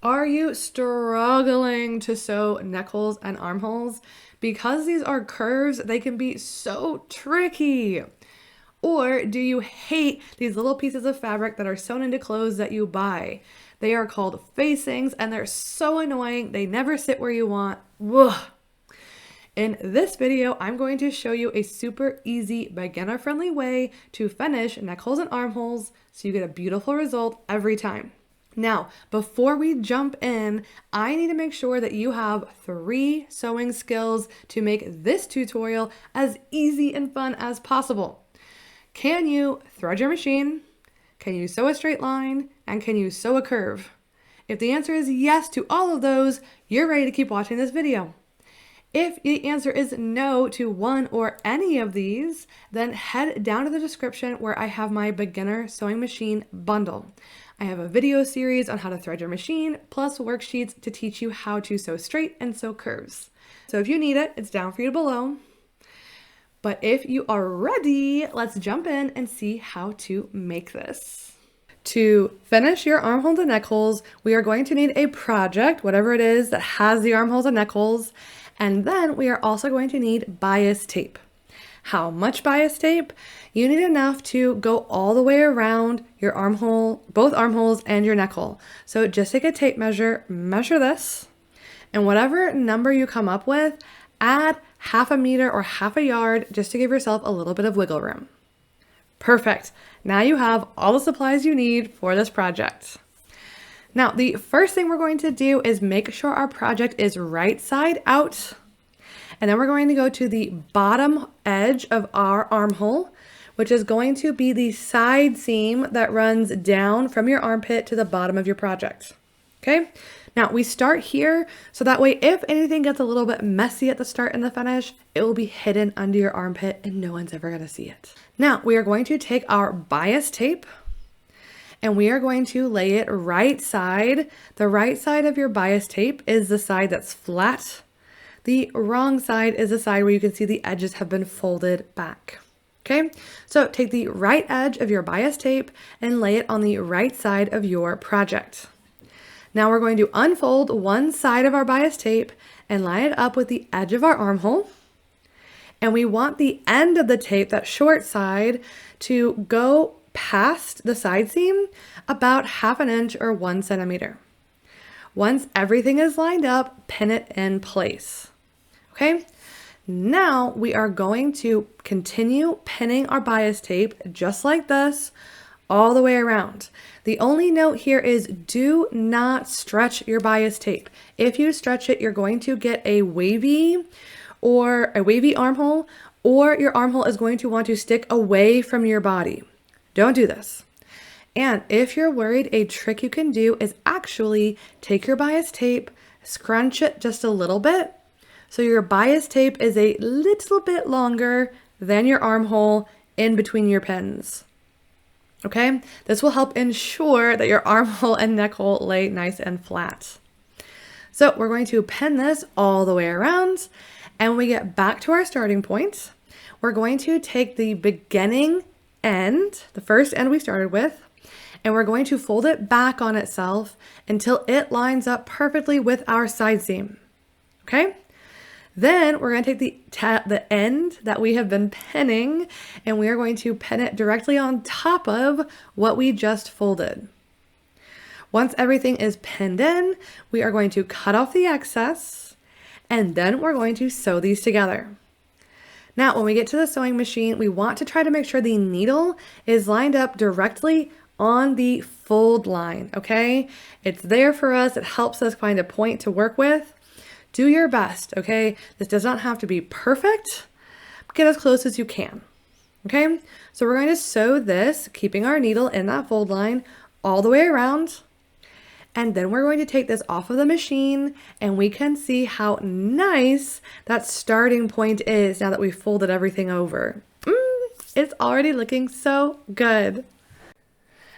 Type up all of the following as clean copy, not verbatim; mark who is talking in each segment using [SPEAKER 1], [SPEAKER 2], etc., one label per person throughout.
[SPEAKER 1] Are you struggling to sew neckholes and armholes? Because these are curves, they can be so tricky. Or do you hate these little pieces of fabric that are sewn into clothes that you buy? They are called facings and they're so annoying. They never sit where you want. Ugh. In this video, I'm going to show you a super easy, beginner-friendly way to finish neckholes and armholes so you get a beautiful result every time. Now, before we jump in, I need to make sure that you have 3 sewing skills to make this tutorial as easy and fun as possible. Can you thread your machine? Can you sew a straight line? And can you sew a curve? If the answer is yes to all of those, you're ready to keep watching this video. If the answer is no to one or any of these, then head down to the description where I have my beginner sewing machine bundle. I have a video series on how to thread your machine, plus worksheets to teach you how to sew straight and sew curves. So if you need it, it's down for you below. But if you are ready, let's jump in and see how to make this. To finish your armholes and neckholes, we are going to need a project, whatever it is that has the armholes and neckholes. And then we are also going to need bias tape. How much bias tape? You need enough to go all the way around your armhole, both armholes and your neckhole. So just take a tape measure, measure this, and whatever number you come up with, add half a meter or half a yard just to give yourself a little bit of wiggle room. Perfect. Now you have all the supplies you need for this project. Now, the first thing we're going to do is make sure our project is right side out. And then we're going to go to the bottom edge of our armhole, which is going to be the side seam that runs down from your armpit to the bottom of your project. Okay? Now, we start here, so that way if anything gets a little bit messy at the start and the finish, it will be hidden under your armpit and no one's ever going to see it. Now, we are going to take our bias tape, and we are going to lay it right side. The right side of your bias tape is the side that's flat. The wrong side is the side where you can see the edges have been folded back. Okay, so take the right edge of your bias tape and lay it on the right side of your project. Now we're going to unfold one side of our bias tape and line it up with the edge of our armhole. And we want the end of the tape, that short side, to go past the side seam about 1/2 inch or 1 centimeter. Once everything is lined up, pin it in place. Okay, now we are going to continue pinning our bias tape just like this all the way around. The only note here is do not stretch your bias tape. If you stretch it, you're going to get a wavy armhole, or your armhole is going to want to stick away from your body. Don't do this. And if you're worried, a trick you can do is actually take your bias tape, scrunch it just a little bit, so your bias tape is a little bit longer than your armhole in between your pins. Okay? This will help ensure that your armhole and neckhole lay nice and flat. So we're going to pin this all the way around, and when we get back to our starting point, we're going to take the beginning end, the first end we started with, and we're going to fold it back on itself until it lines up perfectly with our side seam. Okay? Then we're going to take the end that we have been pinning, and we are going to pin it directly on top of what we just folded. Once everything is pinned in, we are going to cut off the excess, and then we're going to sew these together. Now, when we get to the sewing machine, we want to try to make sure the needle is lined up directly on the fold line, okay? It's there for us. It helps us find a point to work with. Do your best, okay? This does not have to be perfect. Get as close as you can, okay? So we're going to sew this, keeping our needle in that fold line all the way around. And then we're going to take this off of the machine, and we can see how nice that starting point is now that we've folded everything over. It's already looking so good.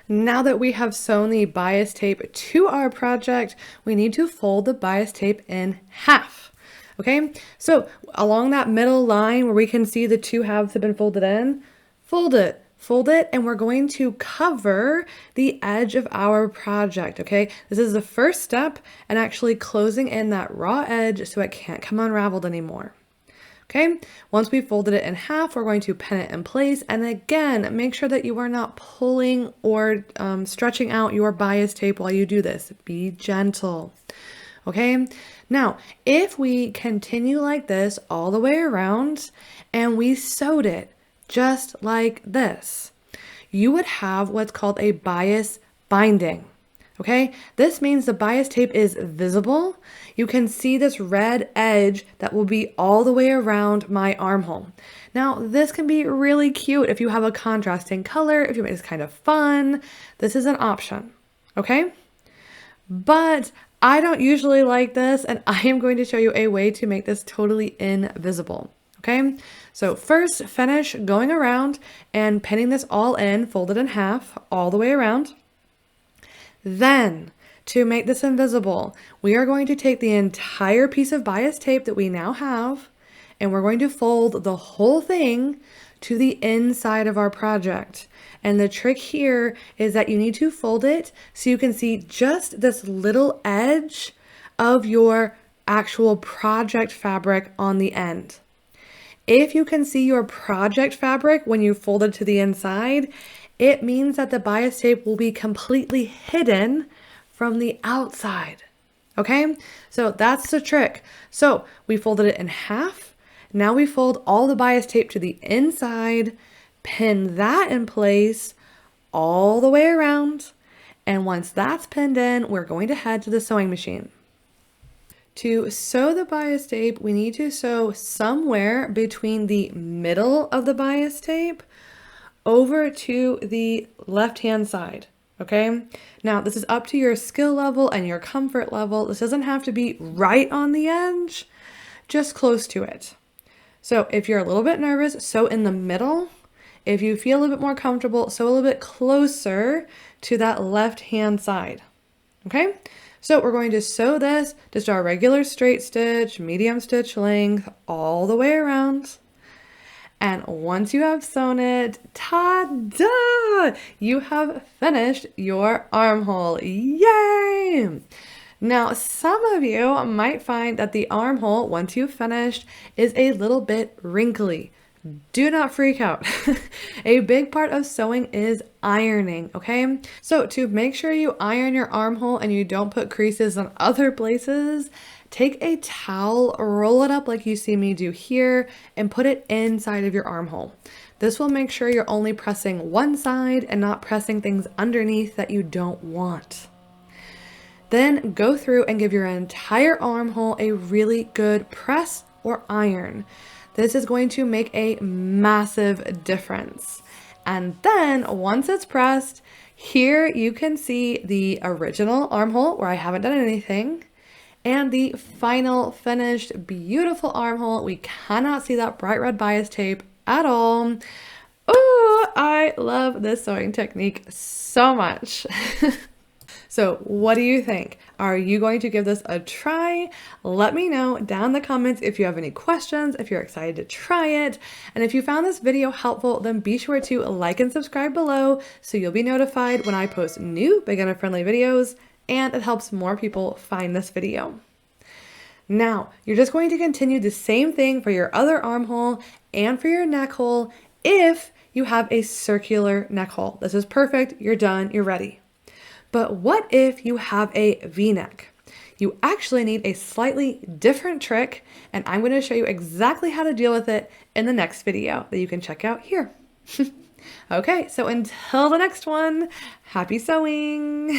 [SPEAKER 1] Now that we have sewn the bias tape to our project, we need to fold the bias tape in half. Okay, so along that middle line where we can see the 2 halves have been folded in, fold it fold it, and we're going to cover the edge of our project, okay? This is the first step in actually closing in that raw edge so it can't come unraveled anymore. Okay, once we've folded it in half, we're going to pin it in place. And again, make sure that you are not pulling or stretching out your bias tape while you do this. Be gentle. Okay, now if we continue like this all the way around and we sewed it just like this, you would have what's called a bias binding. Okay, this means the bias tape is visible. You can see this red edge that will be all the way around my armhole. Now, this can be really cute if you have a contrasting color, if you make this kind of fun. This is an option, okay? But I don't usually like this, and I am going to show you a way to make this totally invisible. Okay, so first finish going around and pinning this all in, folded in half all the way around. Then, to make this invisible, we are going to take the entire piece of bias tape that we now have, and we're going to fold the whole thing to the inside of our project. And the trick here is that you need to fold it so you can see just this little edge of your actual project fabric on the end. If you can see your project fabric when you fold it to the inside, it means that the bias tape will be completely hidden from the outside. Okay, so that's the trick. So we folded it in half. Now we fold all the bias tape to the inside, pin that in place all the way around. And once that's pinned in, we're going to head to the sewing machine. To sew the bias tape, we need to sew somewhere between the middle of the bias tape over to the left-hand side, okay? Now, this is up to your skill level and your comfort level. This doesn't have to be right on the edge, just close to it. So if you're a little bit nervous, sew in the middle. If you feel a little bit more comfortable, sew a little bit closer to that left-hand side, okay? So we're going to sew this, just our regular straight stitch, medium stitch length, all the way around. And once you have sewn it, ta-da! You have finished your armhole. Yay! Now, some of you might find that the armhole, once you've finished, is a little bit wrinkly. Do not freak out. A big part of sewing is ironing, okay? So to make sure you iron your armhole and you don't put creases on other places, take a towel, roll it up like you see me do here, and put it inside of your armhole. This will make sure you're only pressing one side and not pressing things underneath that you don't want. Then go through and give your entire armhole a really good press or iron. This is going to make a massive difference. And then once it's pressed, here you can see the original armhole where I haven't done anything, and the final finished beautiful armhole. We cannot see that bright red bias tape at all. Oh, I love this sewing technique so much. So what do you think? Are you going to give this a try? Let me know down in the comments if you have any questions, if you're excited to try it. And if you found this video helpful, then be sure to like and subscribe below so you'll be notified when I post new beginner-friendly videos, and it helps more people find this video. Now, you're just going to continue the same thing for your other armhole and for your neck hole if you have a circular neck hole. This is perfect. You're done. You're ready. But what if you have a V-neck? You actually need a slightly different trick, and I'm going to show you exactly how to deal with it in the next video that you can check out here. Okay, so until the next one, happy sewing!